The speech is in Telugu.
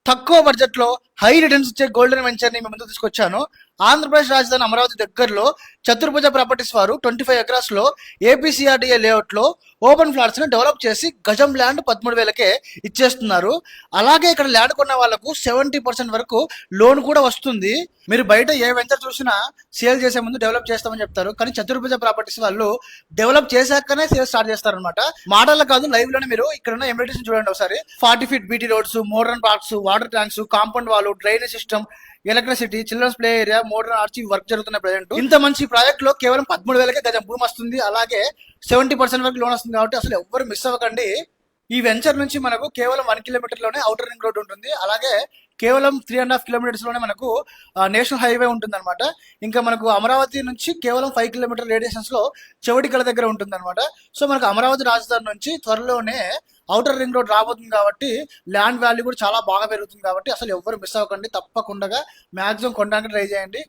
తక్కువ బడ్జెట్ లో హై రిటర్న్స్ ఇచ్చే గోల్డెన్ వెంచర్ ని ముందుకు తీసుకొచ్చాను. ఆంధ్రప్రదేశ్ రాజధాని అమరావతి దగ్గరలో చతుర్భుజ ప్రాపర్టీస్ వారు 25 ఎకరాస్ లో ఏపీసీఆర్డీఏ లేఅవుట్ లో ఓపెన్ ఫ్లాట్స్ ని డెవలప్ చేసి గజం ల్యాండ్ 13,000కే ఇచ్చేస్తున్నారు. అలాగే ఇక్కడ ల్యాండ్ కొన్న వాళ్ళకు 70% వరకు లోన్ కూడా వస్తుంది. మీరు బయట ఏ వెంచర్ చూసినా సేల్ చేసే ముందు డెవలప్ చేస్తామని చెప్తారు, కానీ చతుర్భుజ ప్రాపర్టీస్ వాళ్ళు డెవలప్ చేశాకనే సేల్ స్టార్ట్ చేస్తారనమాట. మాటల్లో కాదు, లైవ్ లోనే మీరు ఇక్కడ ఉన్న ఎమ్యూనిటీస్ చూడండి ఒకసారి. 40 feet BT roads, modern parks, water tanks, compound wall, drainage system, electricity, children's play area, modern arch work జరుగుతున్న ప్రజెంట్. ఇంత మంచి ప్రాజెక్ట్ లో కేవలం 13,000కే గజం భూమి వస్తుంది. అలాగే 70% వరకు లోన్ వస్తుంది. కాబట్టి అసలు ఎవ్వరు మిస్ అవ్వకండి. ఈ వెంచర్ నుంచి మనకు కేవలం 1 కిలోమీటర్ లోనే అవుటర్ రింగ్ రోడ్ ఉంటుంది. అలాగే కేవలం 3.5 కిలోమీటర్స్ లోనే మనకు నేషనల్ హైవే ఉంటుంది అనమాట. ఇంకా మనకు అమరావతి నుంచి కేవలం 5 కిలోమీటర్ రేడియేషన్స్ లో చెవటికల దగ్గర ఉంటుంది అనమాట. సో మనకు అమరావతి రాజధాని నుంచి త్వరలోనే అవుటర్ రింగ్ రోడ్ రాబోతుంది కాబట్టి ల్యాండ్ వాల్యూ కూడా చాలా బాగా పెరుగుతుంది. కాబట్టి అసలు ఎవ్వరు మిస్ అవ్వకండి, తప్పకుండా మాక్సిమం కొనడానికి ట్రై చేయండి.